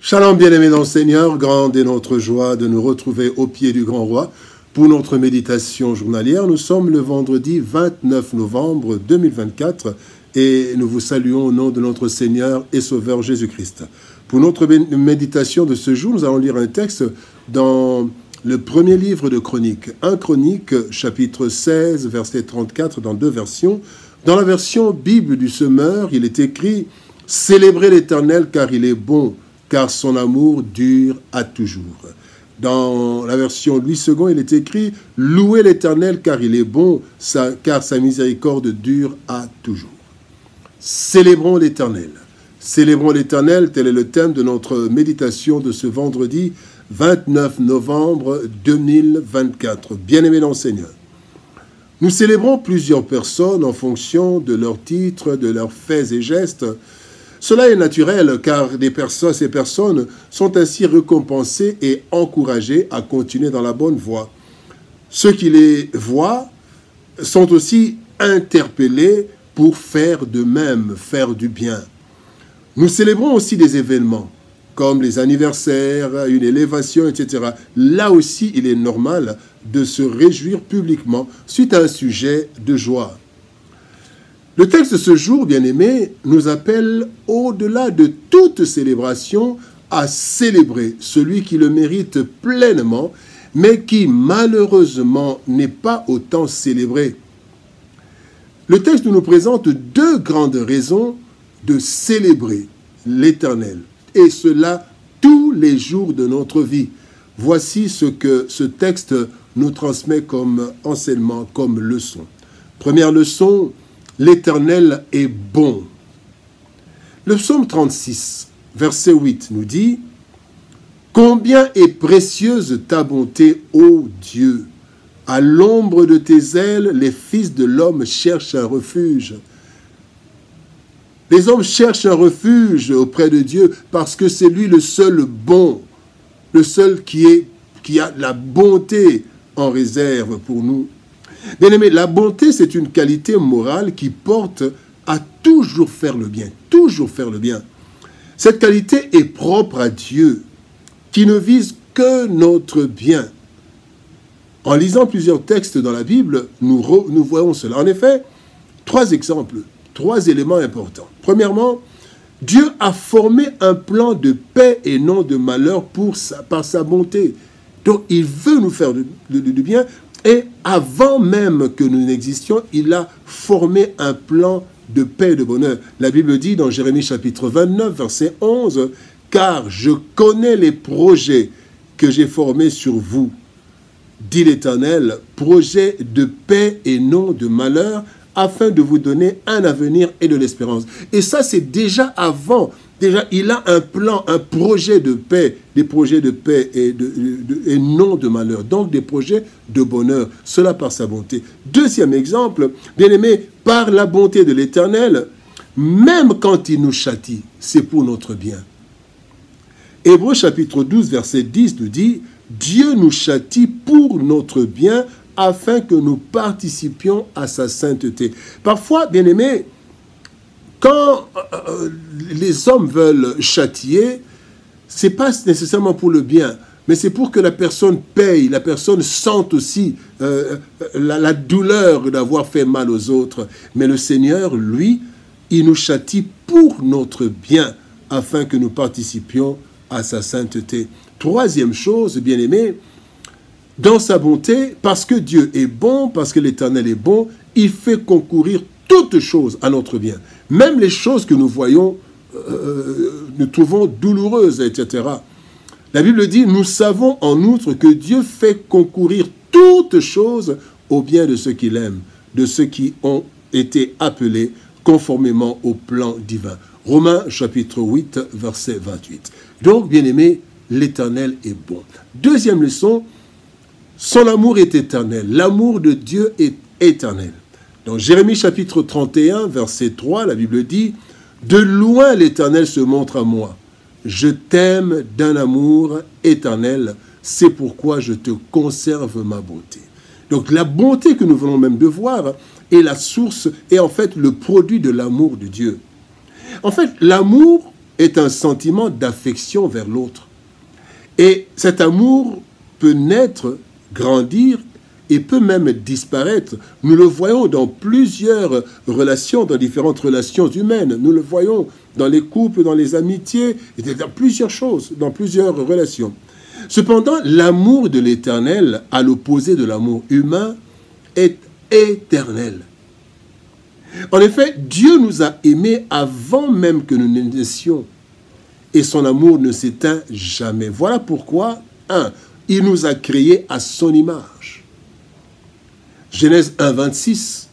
Shalom bien-aimés dans le Seigneur, grande est notre joie de nous retrouver au pied du grand roi pour notre méditation journalière. Nous sommes le vendredi 29 novembre 2024 et nous vous saluons au nom de notre Seigneur et Sauveur Jésus-Christ. Pour notre méditation de ce jour, nous allons lire un texte dans le premier livre de Chroniques, 1 Chroniques, chapitre 16, verset 34, dans deux versions. Dans la version Bible du Semeur, il est écrit « Célébrez l'Éternel car il est bon ». Car son amour dure à toujours. Dans la version Louis II, il est écrit « Louez l'Éternel car il est bon, car sa miséricorde dure à toujours. » Célébrons l'Éternel. Célébrons l'Éternel, tel est le thème de notre méditation de ce vendredi 29 novembre 2024. Bien-aimés dans le Seigneur. Nous célébrons plusieurs personnes en fonction de leurs titres, de leurs faits et gestes. Cela est naturel car ces personnes sont ainsi récompensées et encouragées à continuer dans la bonne voie. Ceux qui les voient sont aussi interpellés pour faire de même, faire du bien. Nous célébrons aussi des événements comme les anniversaires, une élévation, etc. Là aussi, il est normal de se réjouir publiquement suite à un sujet de joie. Le texte de ce jour, bien-aimés, nous appelle, au-delà de toute célébration, à célébrer celui qui le mérite pleinement, mais qui, malheureusement, n'est pas autant célébré. Le texte nous présente deux grandes raisons de célébrer l'Éternel, et cela tous les jours de notre vie. Voici ce que ce texte nous transmet comme enseignement, comme leçon. Première leçon, l'Éternel est bon. Le psaume 36, verset 8 nous dit « Combien est précieuse ta bonté, ô Dieu! À l'ombre de tes ailes, les fils de l'homme cherchent un refuge. » Les hommes cherchent un refuge auprès de Dieu parce que c'est lui le seul bon, le seul qui a la bonté en réserve pour nous. Bien-aimés, la bonté, c'est une qualité morale qui porte à toujours faire le bien, toujours faire le bien. Cette qualité est propre à Dieu, qui ne vise que notre bien. En lisant plusieurs textes dans la Bible, nous voyons cela. En effet, trois exemples, trois éléments importants. Premièrement, Dieu a formé un plan de paix et non de malheur par sa bonté. Donc, il veut nous faire du bien. Et avant même que nous n'existions, il a formé un plan de paix et de bonheur. La Bible dit dans Jérémie chapitre 29, verset 11, « Car je connais les projets que j'ai formés sur vous, dit l'Éternel, projets de paix et non de malheur, afin de vous donner un avenir et de l'espérance. » Et ça, c'est déjà avant. Déjà, il a un plan, un projet de paix, des projets de paix et non de malheur. Donc, des projets de bonheur. Cela par sa bonté. Deuxième exemple, bien-aimé, par la bonté de l'Éternel, même quand il nous châtie, c'est pour notre bien. Hébreux chapitre 12, verset 10 nous dit « Dieu nous châtie pour notre bien, afin que nous participions à sa sainteté. » Parfois, bien-aimé, quand les hommes veulent châtier, ce n'est pas nécessairement pour le bien, mais c'est pour que la personne paye, la personne sente aussi la douleur d'avoir fait mal aux autres. Mais le Seigneur, lui, il nous châtie pour notre bien, afin que nous participions à sa sainteté. Troisième chose, bien-aimé, dans sa bonté, parce que Dieu est bon, parce que l'Éternel est bon, il fait concourir toutes choses à notre bien. Même les choses que nous voyons, nous trouvons douloureuses, etc. La Bible dit, nous savons en outre que Dieu fait concourir toutes choses au bien de ceux qu'il aime, de ceux qui ont été appelés conformément au plan divin. Romains chapitre 8, verset 28. Donc, bien-aimé, l'Éternel est bon. Deuxième leçon, son amour est éternel. L'amour de Dieu est éternel. Dans Jérémie chapitre 31, verset 3, la Bible dit « De loin l'Éternel se montre à moi. Je t'aime d'un amour éternel. C'est pourquoi je te conserve ma bonté. » Donc la bonté que nous venons même de voir est la source, est en fait le produit de l'amour de Dieu. En fait, l'amour est un sentiment d'affection vers l'autre. Et cet amour peut naître, grandir et peut même disparaître. Nous le voyons dans plusieurs relations, dans différentes relations humaines. Nous le voyons dans les couples, dans les amitiés, et dans plusieurs choses, dans plusieurs relations. Cependant, l'amour de l'Éternel, à l'opposé de l'amour humain, est éternel. En effet, Dieu nous a aimés avant même que nous naissions. Et son amour ne s'éteint jamais. Voilà pourquoi, il nous a créés à son image. Genèse 1, 26.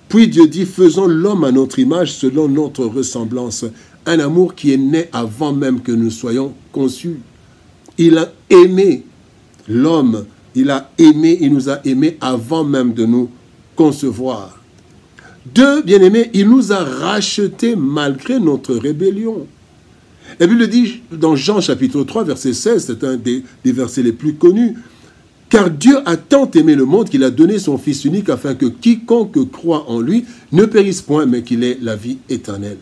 Puis Dieu dit, faisons l'homme à notre image selon notre ressemblance. Un amour qui est né avant même que nous soyons conçus. Il a aimé l'homme. Il nous a aimés avant même de nous concevoir. 2, bien-aimés, il nous a rachetés malgré notre rébellion. La Bible dit dans Jean chapitre 3, verset 16, c'est un des versets les plus connus, « Car Dieu a tant aimé le monde qu'il a donné son Fils unique afin que quiconque croit en lui ne périsse point, mais qu'il ait la vie éternelle. »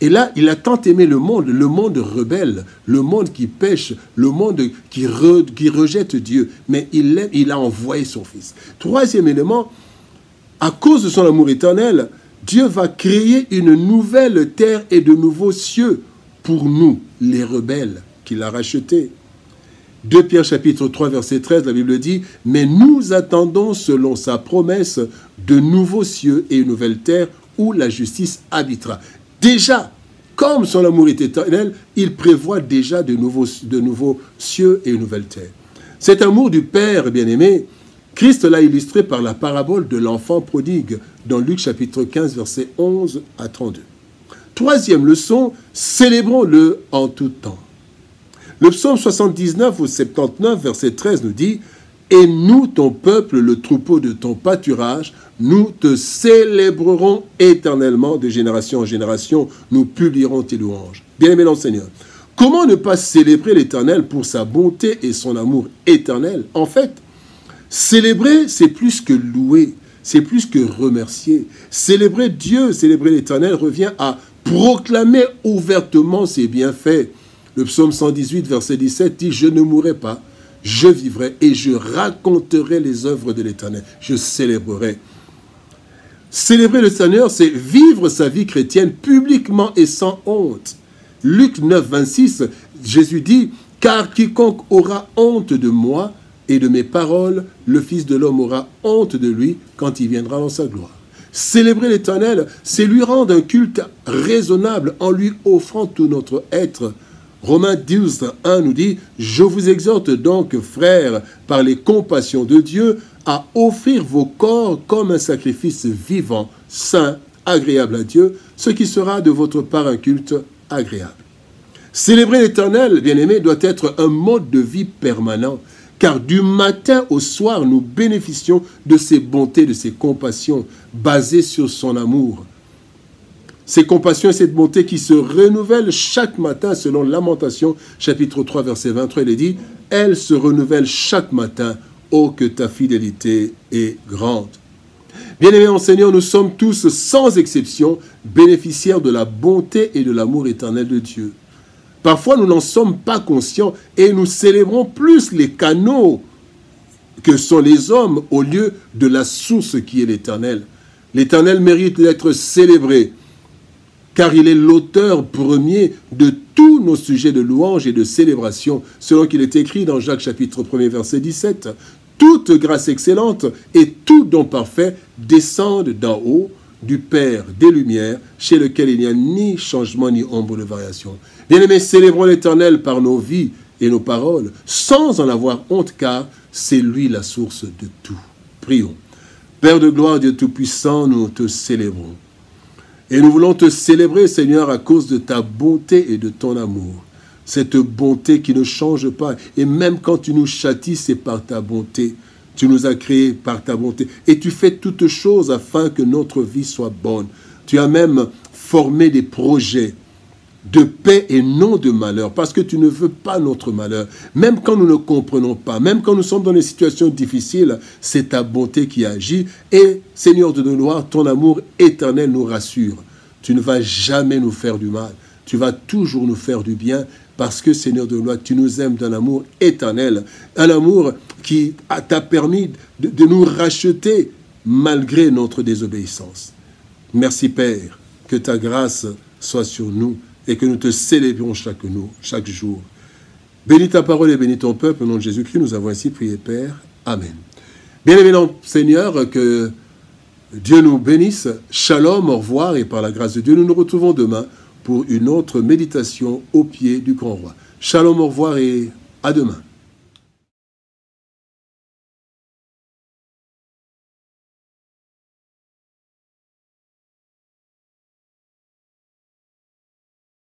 Et là, il a tant aimé le monde rebelle, le monde qui pêche, le monde qui rejette Dieu, mais il a envoyé son Fils. 3e élément, à cause de son amour éternel, Dieu va créer une nouvelle terre et de nouveaux cieux pour nous, les rebelles, qu'il a rachetés. 2 Pierre chapitre 3, verset 13, la Bible dit « Mais nous attendons, selon sa promesse, de nouveaux cieux et une nouvelle terre où la justice habitera. » Déjà, comme son amour est éternel, il prévoit déjà de nouveaux cieux et une nouvelle terre. Cet amour du Père, bien-aimé, Christ l'a illustré par la parabole de l'enfant prodigue dans Luc chapitre 15, versets 11 à 32. 3e leçon, célébrons-le en tout temps. Le psaume 79 ou 79, verset 13 nous dit « Et nous, ton peuple, le troupeau de ton pâturage, nous te célébrerons éternellement de génération en génération, nous publierons tes louanges. » Bien-aimé dans le Seigneur, comment ne pas célébrer l'Éternel pour sa bonté et son amour éternel? En fait, célébrer, c'est plus que louer, c'est plus que remercier. Célébrer Dieu, célébrer l'Éternel revient à proclamer ouvertement ses bienfaits. Le psaume 118, verset 17 dit « Je ne mourrai pas, je vivrai et je raconterai les œuvres de l'Éternel. Je célébrerai. » Célébrer le Seigneur, c'est vivre sa vie chrétienne publiquement et sans honte. Luc 9, 26, Jésus dit « Car quiconque aura honte de moi et de mes paroles, le Fils de l'homme aura honte de lui quand il viendra dans sa gloire. » Célébrer l'Éternel, c'est lui rendre un culte raisonnable en lui offrant tout notre être. Romains 12, 1 nous dit « Je vous exhorte donc, frères, par les compassions de Dieu, à offrir vos corps comme un sacrifice vivant, saint, agréable à Dieu, ce qui sera de votre part un culte agréable. » Célébrer l'Éternel, bien-aimé, doit être un mode de vie permanent, car du matin au soir, nous bénéficions de ses bontés, de ses compassions, basées sur son amour. Ces compassions et cette bonté qui se renouvellent chaque matin, selon Lamentation, chapitre 3, verset 23, il est dit « Elle se renouvelle chaque matin, ô que ta fidélité est grande. » Bien-aimés en Seigneur, nous sommes tous, sans exception, bénéficiaires de la bonté et de l'amour éternel de Dieu. Parfois, nous n'en sommes pas conscients et nous célébrons plus les canaux que sont les hommes au lieu de la source qui est l'Éternel. L'Éternel mérite d'être célébré, car il est l'auteur premier de tous nos sujets de louange et de célébration, selon qu'il est écrit dans Jacques chapitre 1er, verset 17. Toute grâce excellente et tout don parfait descendent d'en haut, du Père des Lumières, chez lequel il n'y a ni changement ni ombre de variation. Bien-aimés, célébrons l'Éternel par nos vies et nos paroles, sans en avoir honte, car c'est lui la source de tout. Prions. Père de gloire, Dieu Tout-Puissant, nous te célébrons. Et nous voulons te célébrer, Seigneur, à cause de ta bonté et de ton amour. Cette bonté qui ne change pas. Et même quand tu nous châties, c'est par ta bonté. Tu nous as créés par ta bonté. Et tu fais toutes choses afin que notre vie soit bonne. Tu as même formé des projets de paix et non de malheur, parce que tu ne veux pas notre malheur. Même quand nous ne comprenons pas, même quand nous sommes dans des situations difficiles, c'est ta bonté qui agit. Et, Seigneur de nos gloires, ton amour éternel nous rassure. Tu ne vas jamais nous faire du mal. tu vas toujours nous faire du bien parce que, Seigneur de gloire, tu nous aimes d'un amour éternel, un amour qui t'a permis de nous racheter malgré notre désobéissance. Merci, Père, que ta grâce soit sur nous et que nous te célébrions chaque jour. Bénis ta parole et bénis ton peuple. Au nom de Jésus-Christ, nous avons ainsi prié, Père. Amen. Bien-aimé Seigneur, que Dieu nous bénisse. Shalom, au revoir, et par la grâce de Dieu, nous nous retrouvons demain pour une autre méditation au pied du grand roi. Shalom, au revoir et à demain.